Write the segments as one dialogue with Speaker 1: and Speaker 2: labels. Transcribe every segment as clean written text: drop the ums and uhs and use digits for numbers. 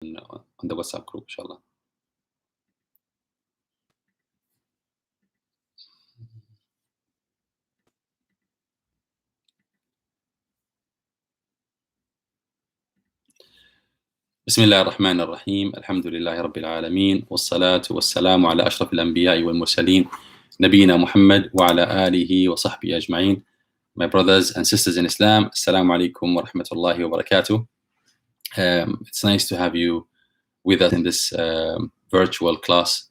Speaker 1: on the WhatsApp group, inshallah. بسم الله الرحمن الرحيم الحمد لله رب العالمين والصلاة والسلام على أشرف الأنبياء والمرسلين نبينا محمد وعلى آله وصحبه أجمعين. My brothers and sisters in Islam, Assalamu alaikum wa rahmatullahi wa barakatuh. It's nice to have you with us in this virtual class.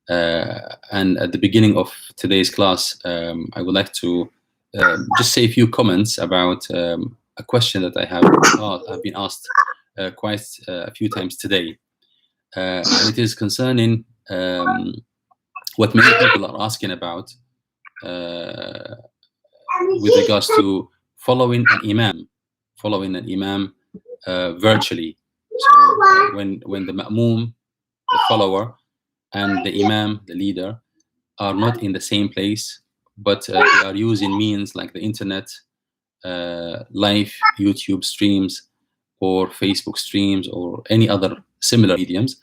Speaker 1: And at the beginning of today's class, I would like to just say a few comments about a question that I've been asked quite a few times today. And it is concerning what many people are asking about with regards to following an imam virtually. So when the ma'moom, the follower, and the imam, the leader, are not in the same place, but they are using means like the internet, live YouTube streams, or Facebook streams, or any other similar mediums,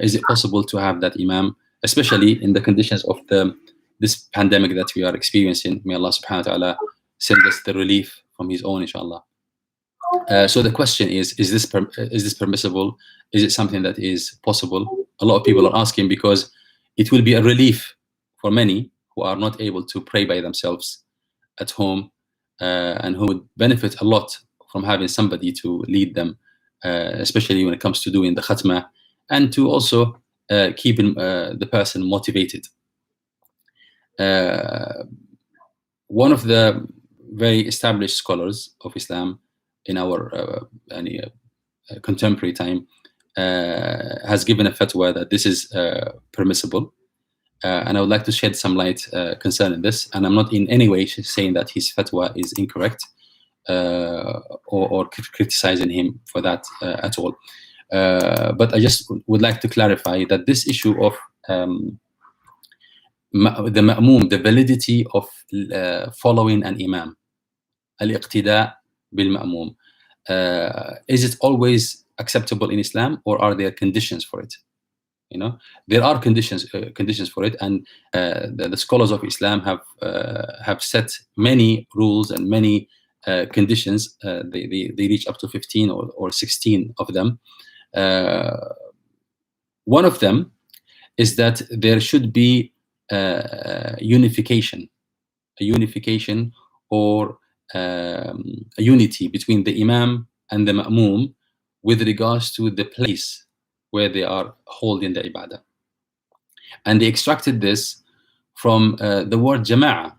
Speaker 1: is it possible to have that imam, especially in the conditions of this pandemic that we are experiencing? May Allah subhanahu wa ta'ala send us the relief from his own, inshallah. So the question is this permissible? Is it something that is possible? A lot of people are asking because it will be a relief for many who are not able to pray by themselves at home, and who would benefit a lot from having somebody to lead them, especially when it comes to doing the khatmah, and to also keeping the person motivated. One of the very established scholars of Islam in our contemporary time has given a fatwa that this is permissible, and I would like to shed some light concerning this. And I'm not in any way saying that his fatwa is incorrect, or criticizing him for that at all. But I just would like to clarify that this issue of the ma'moom, the validity of following an imam, al-iqtida bil-ma'moom, is it always acceptable in Islam, or are there conditions for it? You know, there are conditions for it, and the scholars of Islam have set many rules and many conditions. They reach up to 15 or 16 of them. One of them is that there should be a unification or a unity between the imam and the ma'moom with regards to the place where they are holding the ibadah. And they extracted this from the word jama'ah.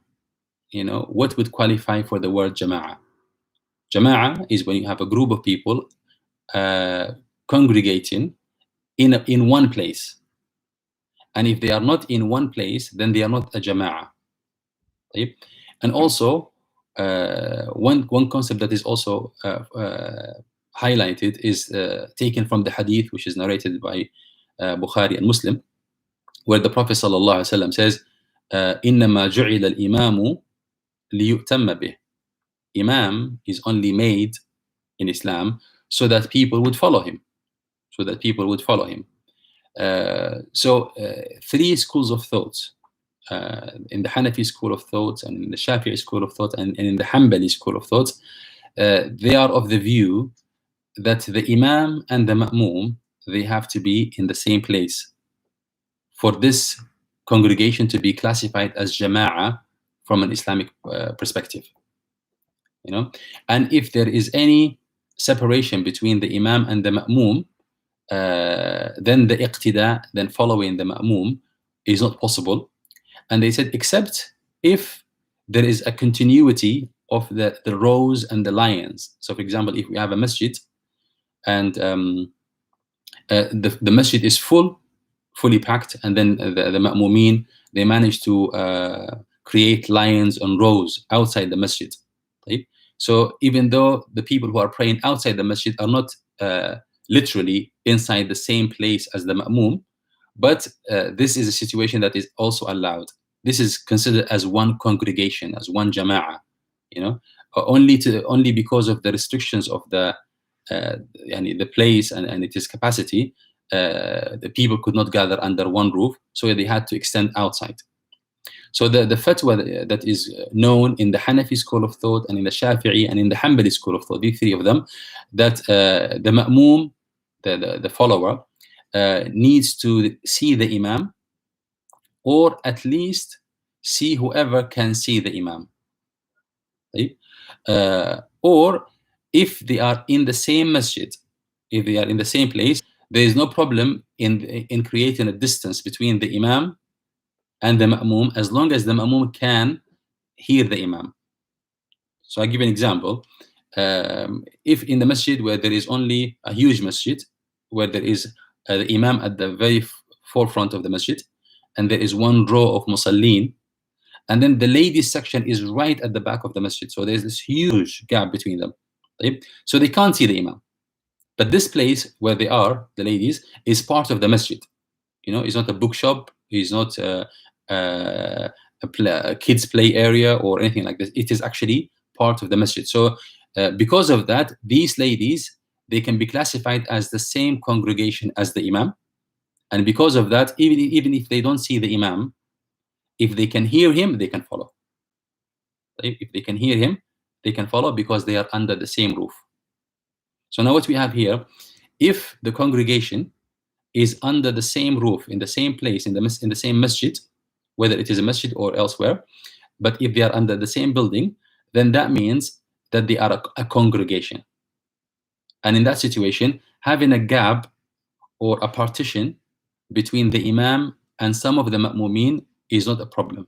Speaker 1: You know, what would qualify for the word jama'ah? Jama'ah is when you have a group of people congregating in one place. And if they are not in one place, then they are not a jama'ah. Right? And also, one concept that is also highlighted is taken from the hadith, which is narrated by Bukhari and Muslim, where the Prophet ﷺ says, إِنَّمَا جُعِلَ الْإِمَامُ لِيُؤْتَمَّ بِهِ. Imam is only made in Islam so that people would follow him. So three schools of thought, in the Hanafi school of thought, and in the Shafi'i school of thought, and in the Hanbali school of thought, they are of the view that the imam and the ma'moom, they have to be in the same place for this congregation to be classified as jama'ah from an Islamic perspective. You know, and if there is any separation between the imam and the ma'moom, then the iqtida, then following the ma'moom, is not possible. And they said, except if there is a continuity of the rows and the lines. So for example, if we have a masjid and the masjid is fully packed, and then the ma'moomin, they manage to create lines and rows outside the masjid. Right? So even though the people who are praying outside the masjid are not literally inside the same place as the ma'moom, but this is a situation that is also allowed. This is considered as one congregation, as one jama'ah, you know, only because of the restrictions of the the place and its capacity, the people could not gather under one roof, so they had to extend outside. So the fatwa that is known in the Hanafi school of thought and in the Shafi'i and in the Hanbali school of thought, these three of them, that the ma'moom, the follower, needs to see the imam, or at least see whoever can see the imam. Right? Or if they are in the same masjid, if they are in the same place, there is no problem in creating a distance between the imam and the ma'moom, as long as the ma'moom can hear the imam. So I give an example. If in the masjid where there is only a huge masjid, where there is the imam at the very forefront of the masjid, and there is one row of musallin, and then the ladies section is right at the back of the masjid, so there's this huge gap between them, right? So they can't see the imam. But this place where they are, the ladies, is part of the masjid. It's not a bookshop, it's not a kids play area or anything like this. It is actually part of the masjid. So because of that, these ladies, they can be classified as the same congregation as the imam. And because of that, even if they don't see the imam, if they can hear him, they can follow. If they can hear him, they can follow, because they are under the same roof. So now what we have here, if the congregation is under the same roof, in the same place, in the same masjid, whether it is a masjid or elsewhere, but if they are under the same building, then that means that they are a congregation. And in that situation, having a gap or a partition between the imam and some of the ma'mumin is not a problem.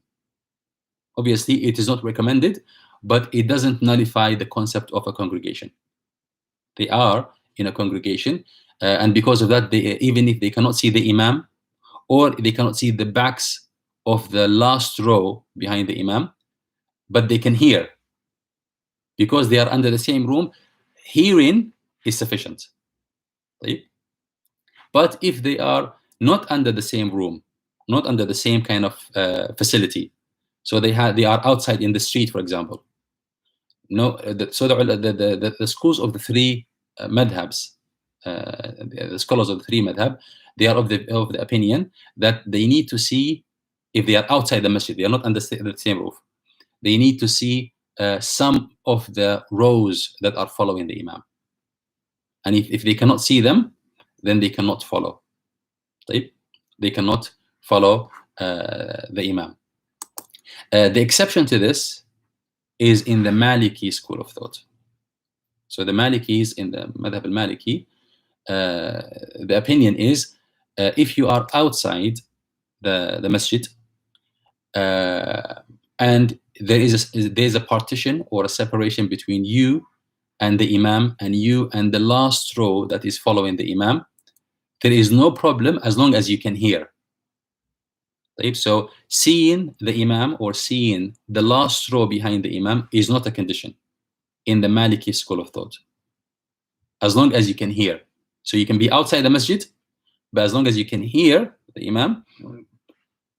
Speaker 1: Obviously, it is not recommended, but it doesn't nullify the concept of a congregation. They are in a congregation, and because of that, even if they cannot see the imam, or they cannot see the backs of the last row behind the imam, but they can hear. Because they are under the same room, hearing is sufficient. Right? But if they are not under the same room, not under the same kind of facility, so they are outside in the street, for example. So the schools of the three madhabs, the scholars of the three madhab, they are of the opinion that they need to see, if they are outside the masjid, they are not under the same roof, they need to see some of the rows that are following the imam. And if they cannot see them, then they cannot follow. Right? They cannot follow the imam. The exception to this is in the Maliki school of thought. So the Malikis, in the Madhab al-Maliki, the opinion is if you are outside the masjid and there is a partition or a separation between you and the imam and you and the last row that is following the imam, there is no problem as long as you can hear. Right? So seeing the imam or seeing the last row behind the imam is not a condition in the Maliki school of thought, as long as you can hear. So you can be outside the masjid, but as long as you can hear the imam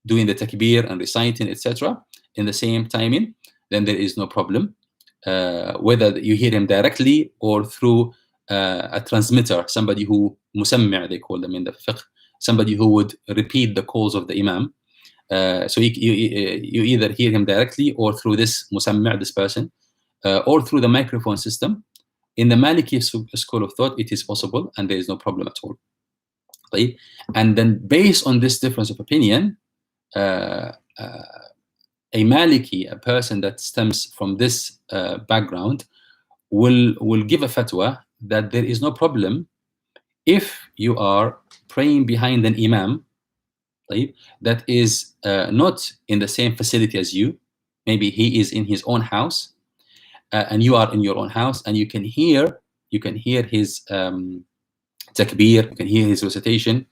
Speaker 1: doing the takbir and reciting, etc., in the same timing, then there is no problem. Whether you hear him directly or through a transmitter, somebody who musammi', they call them in the fiqh, somebody who would repeat the calls of the imam. So you either hear him directly or through this musammi', this person, or through the microphone system. In the Maliki school of thought, it is possible and there is no problem at all. Right? And then based on this difference of opinion, a Maliki, a person that stems from this background, will give a fatwa that there is no problem if you are praying behind an imam, right, that is not in the same facility as you. Maybe he is in his own house and you are in your own house, and you can hear his takbir, you can hear his recitation,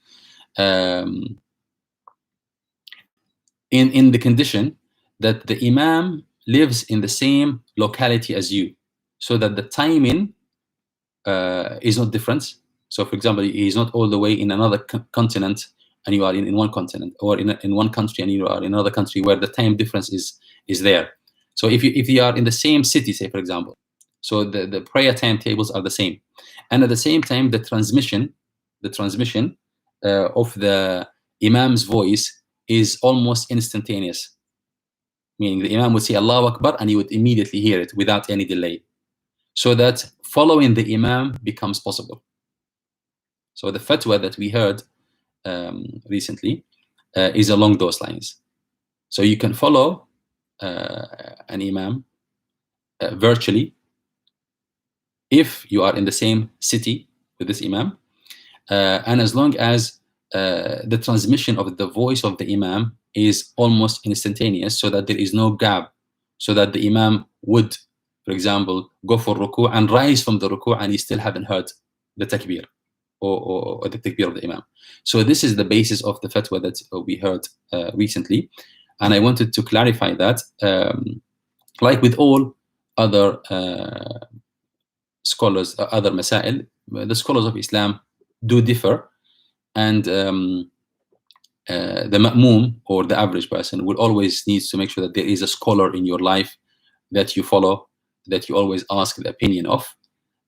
Speaker 1: in the condition that the imam lives in the same locality as you, so that the timing is not different. So for example, he is not all the way in another continent and you are in one continent, or in one country and you are in another country, where the time difference is there. So if you are in the same city, say for example, so the prayer timetables are the same, And at the same time, the transmission of the Imam's voice is almost instantaneous, meaning the Imam would say Allahu Akbar and you would immediately hear it without any delay, so that following the Imam becomes possible. So the fatwa that we heard recently is along those lines. So you can follow an Imam virtually if you are in the same city with this Imam, and as long as the transmission of the voice of the Imam is almost instantaneous, so that there is no gap, so that the Imam would, for example, go for ruku' and rise from the ruku' and you still haven't heard the takbir or the takbir of the Imam. So this is the basis of the fatwa that we heard recently, and I wanted to clarify that, like with all other scholars, other masail, the scholars of Islam do differ, and the ma'moom, or the average person, will always needs to make sure that there is a scholar in your life that you follow, that you always ask the opinion of.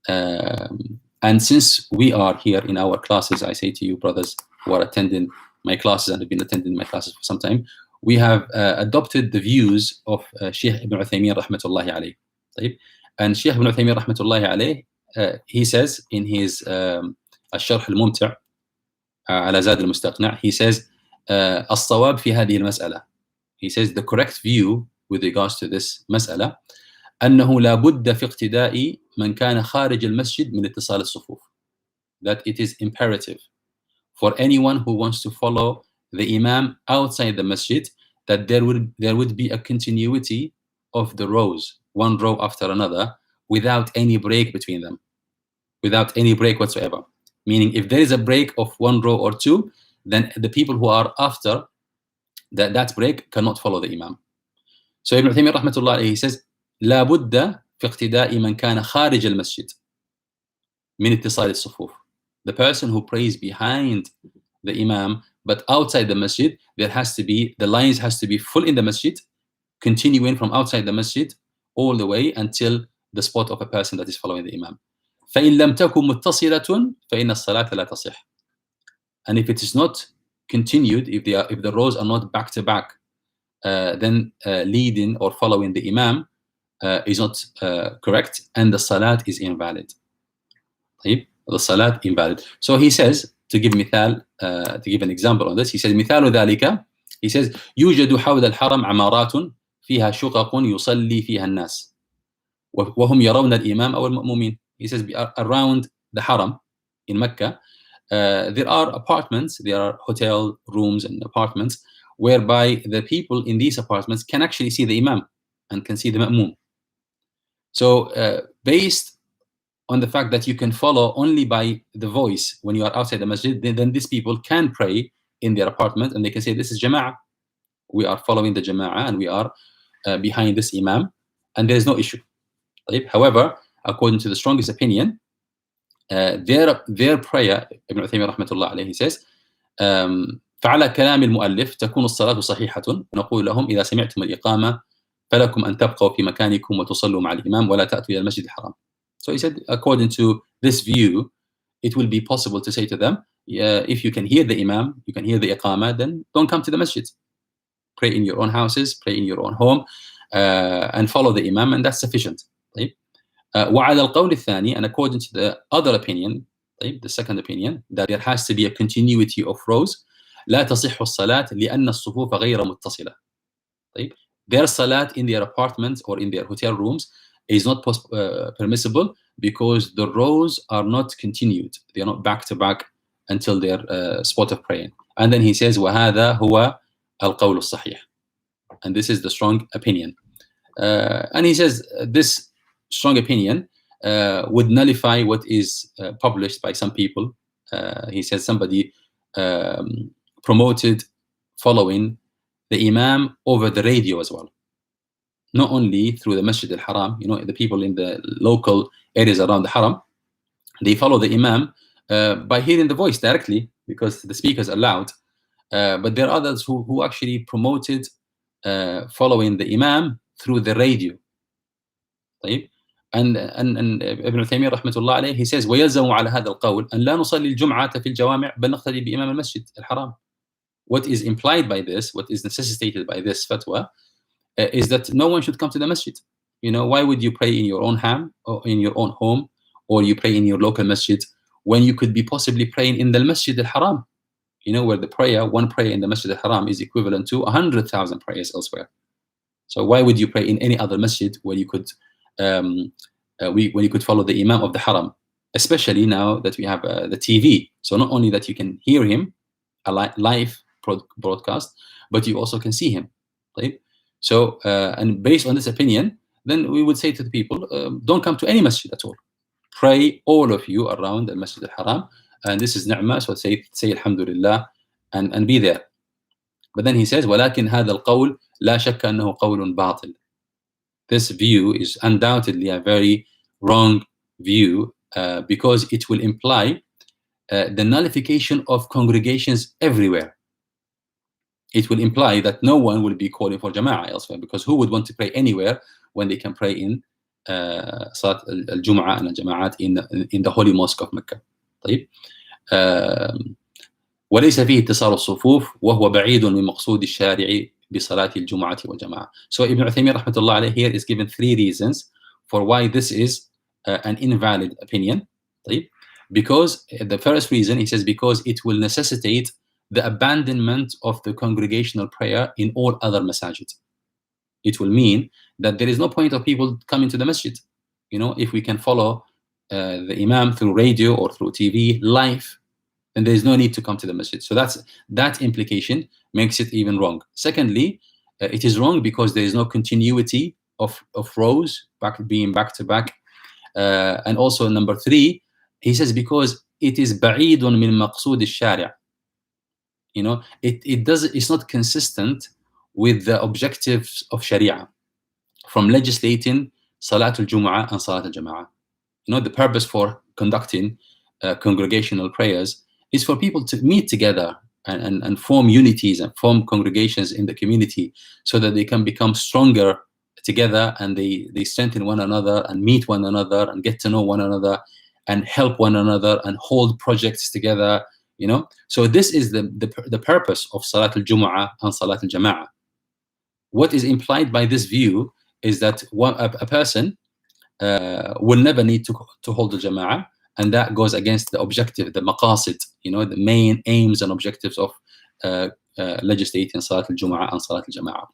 Speaker 1: And since we are here in our classes, I say to you, brothers who are attending my classes and have been attending my classes for some time, we have adopted the views of Sheikh Ibn Uthaymeen rahmatullahi alayh. And Sheikh Ibn Uthaymeen rahmatullahi alayh, he says in his الشرح الممتع على زاد المستقنع, he says الصواب في هذه المسألة, he says the correct view with regards to this مسألة أنه لا بد في اقتداء من كان خارج المسجد من اتصال الصفوف, that it is imperative for anyone who wants to follow the Imam outside the masjid that there would be a continuity of the rows, one row after another, without any break between them, without any break whatsoever. Meaning, if there is a break of one row or two, then the people who are after that break cannot follow the Imam. So Ibn Uthaymeen rahmatullah alayhi, he says, لا بد في اقتداء من كان خارج المسجد من اتصال الصفوف. The person who prays behind the Imam but outside the masjid, there has to be, the lines has to be full in the masjid, continuing from outside the masjid all the way until the spot of a person that is following the Imam. فإن لم تكن متصلة فإن الصلاة لا تصح. And if it is not continued, if the rows are not back to back, then leading or following the Imam is not correct, and the salat is invalid. The salat invalid. So he says, to give مثال, to give an example on this, he says مثال ذلك, he says يوجد حول الحرم عمارات فيها شقق يصلي فيها الناس وهم يرون الإمام أو المأمومين. He says around the Haram in Mecca, there are apartments, there are hotel rooms and apartments whereby the people in these apartments can actually see the Imam and can see the Ma'moom. So based on the fact that you can follow only by the voice when you are outside the masjid, then these people can pray in their apartment and they can say, this is Jama'ah. We are following the Jama'ah and we are behind this Imam, and there is no issue. However, according to the strongest opinion, their prayer, Ibn Uthaymeen rahmatullah alayhi, he says, فعلى كلام المؤلف تكون الصلاة صحيحة نقول لهم إذا سمعتم الإقامة فلكم أن تبقوا في مكانكم وتصلوا مع الإمام ولا تأتوا إلى المسجد الحرام. So he said, according to this view, it will be possible to say to them, if you can hear the Imam, you can hear the Iqamah, then don't come to the masjid. Pray in your own houses, pray in your own home, and follow the Imam, and that's sufficient. وعلى القول الثاني, and according to the other opinion, the second opinion, that there has to be a continuity of rows, لا تصح الصلاة لأن الصفوف غير متصلة. Their salat in their apartments or in their hotel rooms is not permissible because the rows are not continued. They are not back to back until their spot of praying. And then he says, وهذا هو القول الصحيح. And this is the strong opinion. And he says this strong opinion would nullify what is published by some people. He says somebody promoted following the Imam over the radio as well. Not only through the Masjid al-Haram, the people in the local areas around the Haram, they follow the Imam by hearing the voice directly because the speakers are loud. But there are others who actually promoted following the Imam through the radio. and ابن تيمية رحمة الله عليه, he says ويلزم على هذا القول أن لا نصلي الجمعة في الجوامع بل نقتدي بإمام المسجد الحرام. What is implied by this, what is necessitated by this fatwa, is that no one should come to the masjid. Why would you pray in your own home, or in your own home, or you pray in your local masjid, when you could be possibly praying in the masjid al-haram, where the one prayer in the masjid al-haram is equivalent to 100,000 prayers elsewhere. So why would you pray in any other masjid where you could when you could follow the imam of the haram, especially now that we have the TV. So not only that you can hear him a live broadcast, but you also can see him, right? So and based on this opinion, then we would say to the people, don't come to any masjid at all. Pray all of you around the Masjid al-Haram, and this is ni'mah, so say alhamdulillah and be there. But then he says, ولكن هذا القول لا شك أنه قول باطل. This view is undoubtedly a very wrong view because it will imply the nullification of congregations everywhere. It will imply that no one will be calling for Jama'ah elsewhere, because who would want to pray anywhere when they can pray in Salat al-Jum'ah and al-Jama'at in the holy mosque of Mecca. طيب. وليس فيه اتصال الصفوف وهو بعيد من مقصود الشارع بصلاة الجمعة والجماعة. So Ibn Uthaymeen rahmatullah alayhi here is given 3 reasons for why this is an invalid opinion. طيب. Because the first reason, he says, because it will necessitate the abandonment of the congregational prayer in all other masajid. It will mean that there is no point of people coming to the masjid. If we can follow the imam through radio or through TV live, then there is no need to come to the masjid. So that implication makes it even wrong. Secondly, it is wrong because there is no continuity of rows being back to back. And also number 3, he says, because it is بعيد من مقصود الشارع. It's not consistent with the objectives of Sharia from legislating Salatul Jumu'ah and Salat al-Jama'ah. The purpose for conducting congregational prayers is for people to meet together and form unities and form congregations in the community so that they can become stronger together, and they strengthen one another and meet one another and get to know one another and help one another and hold projects together. So this is the purpose of Salat al-Jumu'ah and Salat al-Jama'ah. What is implied by this view is that a person will never need to hold the Jama'ah, and that goes against the objective, the maqasid, the main aims and objectives of legislating Salat al-Jumu'ah and Salat al-Jama'ah.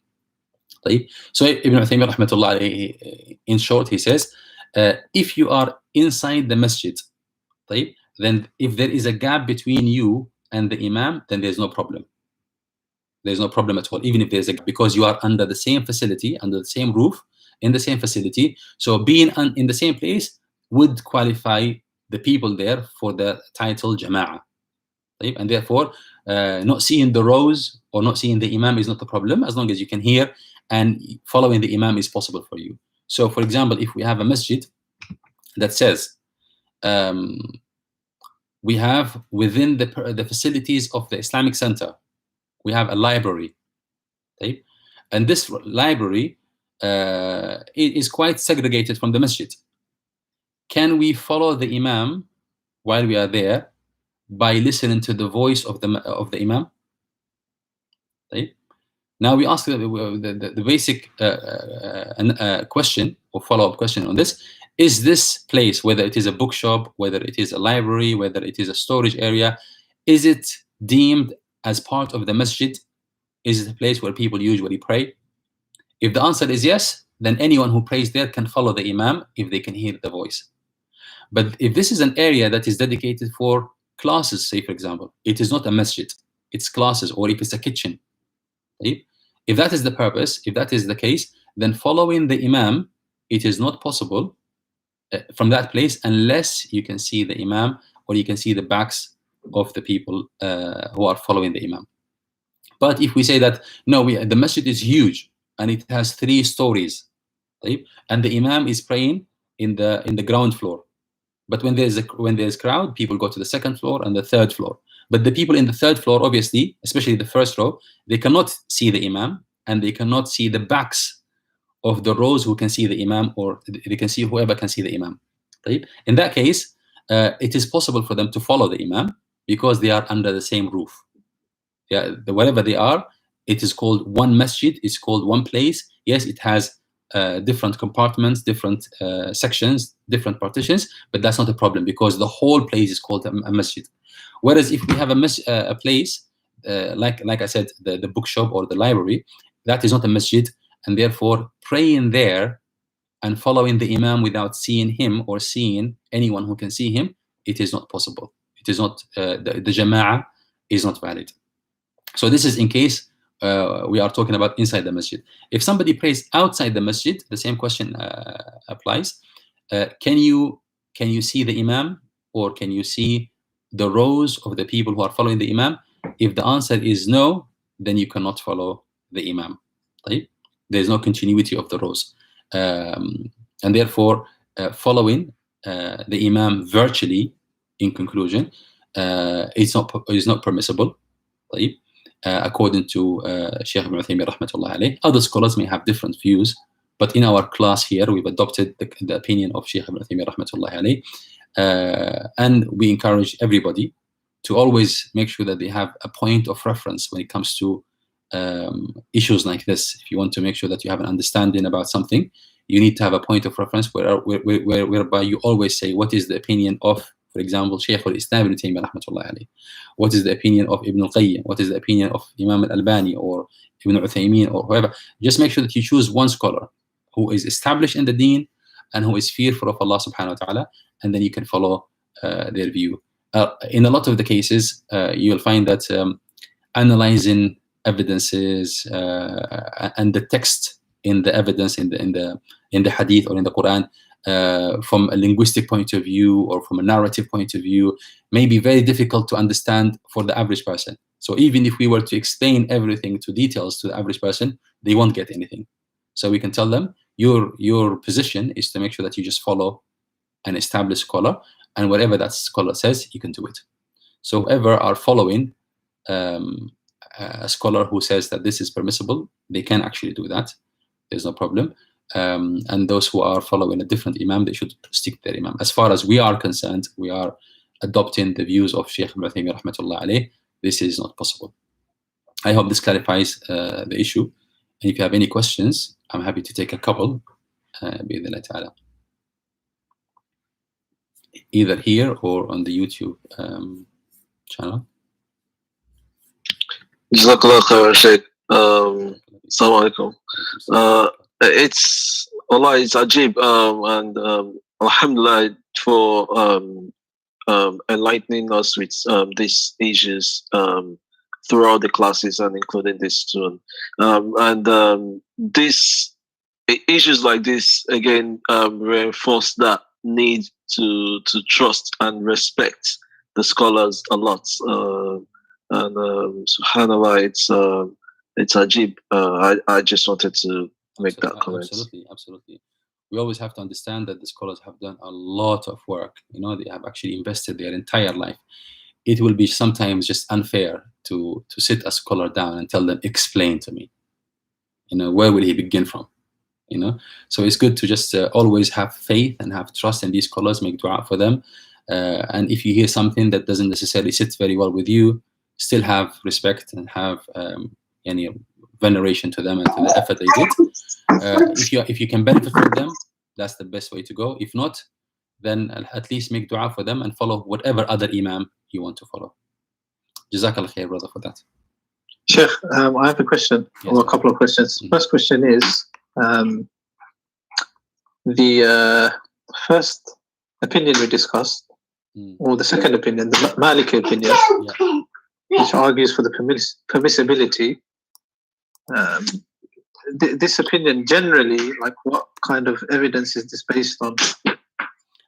Speaker 1: So Ibn Uthaymeen rahmatullah alayhi, in short, he says, if you are inside the masjid, then if there is a gap between you and the imam, then there's no problem. There's no problem at all, even if there's a gap, because you are under the same facility, under the same roof, in the same facility. So being in the same place would qualify the people there for the title Jama'ah. And therefore, not seeing the rows or not seeing the imam is not the problem, as long as you can hear, and following the imam is possible for you. So for example, if we have a masjid that says, we have within the facilities of the Islamic Center, we have a library, okay? And this library is quite segregated from the masjid. Can we follow the imam while we are there by listening to the voice of the imam? Okay? Now we ask the basic question or follow-up question on this. Is this place, whether it is a bookshop, whether it is a library, whether it is a storage area, is it deemed as part of the masjid? Is it a place where people usually pray? If the answer is yes, then anyone who prays there can follow the imam if they can hear the voice. But if this is an area that is dedicated for classes, say for example, it is not a masjid, it's classes, or if it's a kitchen. If that is the purpose, if that is the case, then following the imam, it is not possible from that place unless you can see the imam or you can see the backs of the people who are following the imam. But if we say that no, the masjid is huge and it has 3 stories, and the imam is praying in the ground floor, but when there's crowd, people go to the 2nd floor and the 3rd floor. But the people in the 3rd floor, obviously, especially the 1st row, they cannot see the imam and they cannot see the backs of the rows who can see the Imam, or they can see whoever can see the Imam. In that case, it is possible for them to follow the Imam because they are under the same roof. Yeah, wherever they are, it is called one masjid. It's called one place. Yes, it has different compartments, different sections, different partitions, but that's not a problem because the whole place is called a masjid. Whereas if we have a place like I said, the bookshop or the library, that is not a masjid, and therefore praying there and following the Imam without seeing him or seeing anyone who can see him, it is not possible. It is not the jama'ah is not valid. So this is in case we are talking about inside the masjid. If somebody prays outside the masjid, the same question applies. Can you see the Imam, or can you see the rows of the people who are following the Imam? If the answer is no, then you cannot follow the Imam. Right? There is no continuity of the rows, and therefore following the Imam virtually, in conclusion, is not permissible. Right? According to Shaykh Ibn Uthaymeen rahmatullah alayh. Other scholars may have different views, but in our class here, we've adopted the opinion of Shaykh Ibn Uthaymeen rahmatullah alayh, and we encourage everybody to always make sure that they have a point of reference when it comes to issues like this. If you want to make sure that you have an understanding about something, you need to have a point of reference whereby you always say, what is the opinion of, for example, Shaykh al-Islam Ibn Taymiyyah rahmatullah alayh? What is the opinion of Ibn al-Qayyim? What is the opinion of Imam al-Albani or Ibn Uthaymeen or whoever? Just make sure that you choose one scholar who is established in the deen and who is fearful of Allah subhanahu wa ta'ala, and then you can follow their view. In a lot of the cases, you will find that analyzing evidences and the text in the evidence in the hadith or in the Quran, from a linguistic point of view or from a narrative point of view, may be very difficult to understand for the average person. So even if we were to explain everything to details to the average person, they won't get anything. So we can tell them, your position is to make sure that you just follow an established scholar, and whatever that scholar says, you can do it. So whoever are following a scholar who says that this is permissible, they can actually do that. There's no problem. And those who are following a different Imam, they should stick to their Imam. As far as we are concerned, we are adopting the views of Shaykh Ibn Uthaymeen rahmatullah alayh. This is not possible. I hope this clarifies the issue. And if you have any questions, I'm happy to take a couple, bi'idhnillah ta'ala, either here or on the YouTube channel.
Speaker 2: Jazakallah khair, Sheikh. Assalamu alaikum. It's Allah, it's ajib, and alhamdulillah for enlightening us with these issues throughout the classes and including this soon. These issues like this again reinforce that need to trust and respect the scholars a lot. And subhanallah, it's ajib. I just wanted to make that comment.
Speaker 1: Absolutely. We always have to understand that the scholars have done a lot of work. You know, they have actually invested their entire life. It will be sometimes just unfair to sit a scholar down and tell them, explain to me. You know, where will he begin from? You know, so it's good to just always have faith and have trust in these scholars, make dua for them. And if you hear something that doesn't necessarily sit very well with you, still have respect and have any veneration to them and to the effort they did. If you can benefit from them, that's the best way to go. If not, then at least make dua for them and follow whatever other Imam you want to follow. Jazakallah khair, brother, for that.
Speaker 3: Sheikh, I have a question, yes, or a couple of questions. First question is, the first opinion we discussed, or the second opinion, the Maliki opinion, which argues for the permissibility. This opinion generally, like, what kind of evidence is this based on?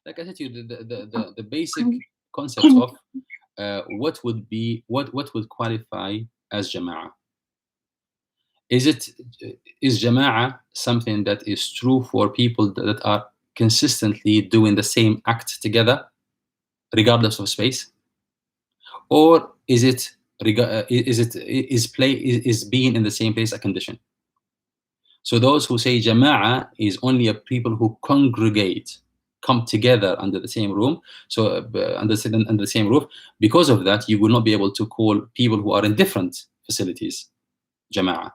Speaker 1: Like I said to you, the basic concept of what would qualify as jama'ah. Is jama'ah something that is true for people that are consistently doing the same act together, regardless of space, or is being in the same place a condition? So those who say Jama'ah is only a people who congregate, come together under the same room, so under the same roof. Because of that, you will not be able to call people who are in different facilities Jama'ah.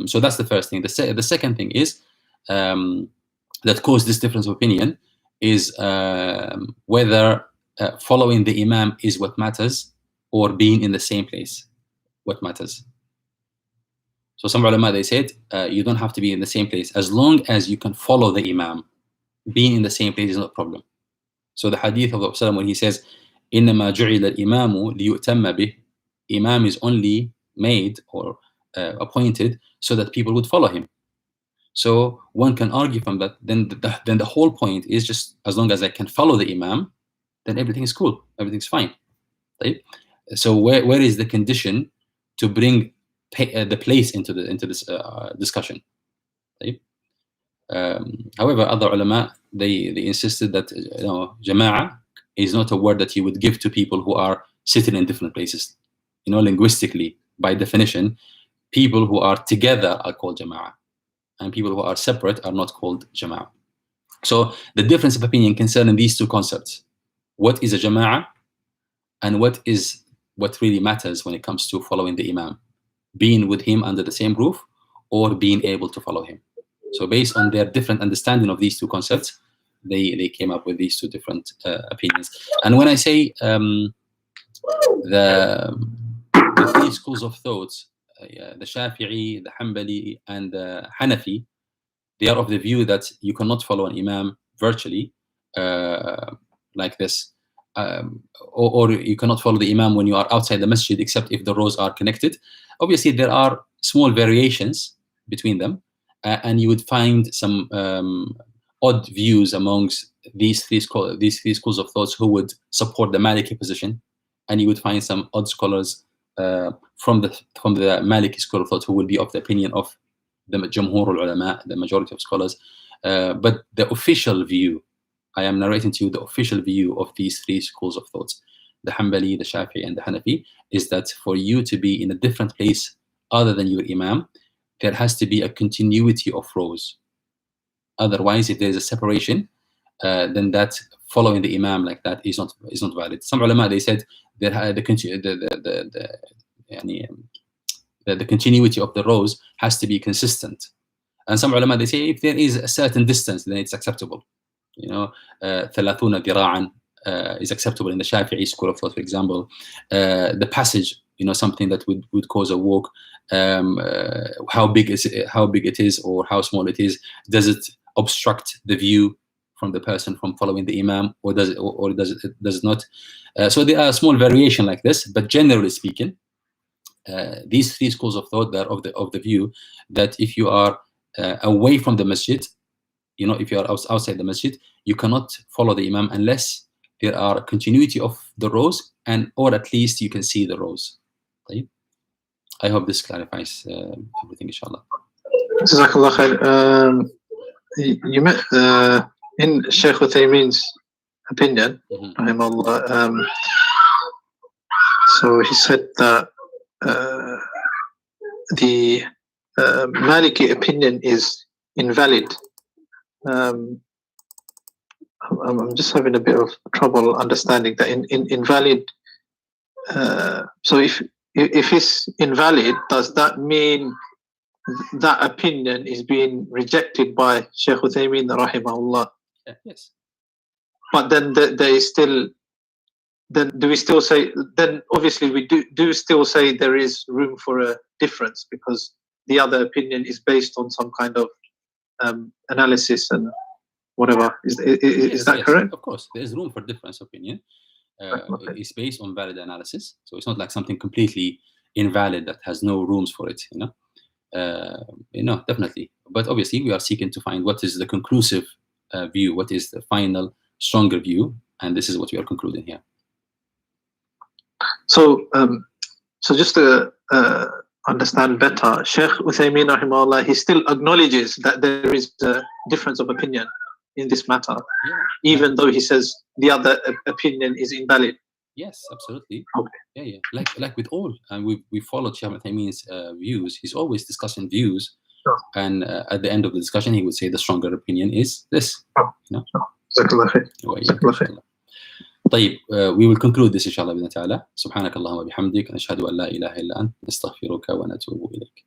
Speaker 1: So that's the first thing. The second thing is that caused this difference of opinion is whether following the Imam is what matters, or being in the same place what matters. So some ulama, they said you don't have to be in the same place as long as you can follow the Imam. Being in the same place is not a problem. So the hadith of the Prophet when he says إِنَّمَا جُعِلَ الْإِمَامُ لِيُؤْتَمَّ بِهِ, Imam is only made or appointed so that people would follow him. So one can argue from that, then the whole point is just as long as I can follow the Imam, then everything is cool, everything's fine. Right? So where is the condition to bring the place into this discussion? Right? However, other ulama, they insisted that Jama'ah is not a word that you would give to people who are sitting in different places. Linguistically, by definition, people who are together are called Jama'ah, and people who are separate are not called Jama'ah. So the difference of opinion concerning these two concepts, what is a Jama'ah and what really matters when it comes to following the Imam, being with him under the same roof or being able to follow him. So based on their different understanding of these two concepts, they came up with these two different opinions. And when I say the three schools of thought, the Shafi'i, the Hanbali, and the Hanafi, they are of the view that you cannot follow an Imam virtually like this, or you cannot follow the Imam when you are outside the masjid except if the rows are connected. Obviously, there are small variations between them, and you would find some odd views amongst these three schools of thought who would support the Maliki position, and you would find some odd scholars from the Maliki school of thought who will be of the opinion of the Jumhur al-Ulama, the majority of scholars. But the official view, I am narrating to you the official view of these three schools of thought, the Hanbali, the Shafi'i, and the Hanafi, is that for you to be in a different place other than your Imam, there has to be a continuity of rows. Otherwise, if there is a separation, then that following the Imam like that is not valid. Some ulama, they said that the continuity of the rows has to be consistent. And some ulama, they say if there is a certain distance, then it's acceptable. 30 dira'an is acceptable in the Shafi'i school of thought, for example. The passage, something that would cause a walk, how big it is or how small it is, does it obstruct the view from the person from following the Imam, or does it not? So there are small variation like this, but generally speaking, these three schools of thought are of the view that if you are away from the masjid, if you are outside the masjid, you cannot follow the Imam unless there are continuity of the rows, or at least you can see the rows. Right? I hope this clarifies everything, inshallah.
Speaker 3: Jazakallah khair. You met in Sheikh Uthaymeen's opinion, so he said that the Maliki opinion is invalid. I'm just having a bit of trouble understanding that invalid. So if it's invalid, does that mean that opinion is being rejected by Shaykh Uthaymeen rahimahullah?
Speaker 1: Yes.
Speaker 3: But then there is still. Then do we still say? Then obviously we do still say there is room for a difference, because the other opinion is based on some kind of analysis and whatever. Is that correct?
Speaker 1: Of course, there is room for difference opinion. Okay. It's based on valid analysis, so it's not like something completely invalid that has no rooms for it. Definitely. But obviously, we are seeking to find what is the conclusive view, what is the final stronger view, and this is what we are concluding here.
Speaker 3: So just to understand better, Sheikh Uthaymeen rahimahullah, he still acknowledges that there is a difference of opinion in this matter, even though he says the other opinion is invalid.
Speaker 1: Yes, absolutely.
Speaker 3: Okay.
Speaker 1: Yeah. Like with all, and we followed Shaykh Al-Uthaymeen's views. He's always discussing views,
Speaker 3: Sure.
Speaker 1: and at the end of the discussion, he would say the stronger opinion is this.
Speaker 3: Sure.
Speaker 1: You know.
Speaker 3: جزاك الله خير. جزاك الله خير.
Speaker 1: طيب, we will conclude this إن شاء الله بإذن تعالى. سبحانك اللهم وبحمدك نشهد أن لا إله إلا أنت نستغفرك ونتوب إليك.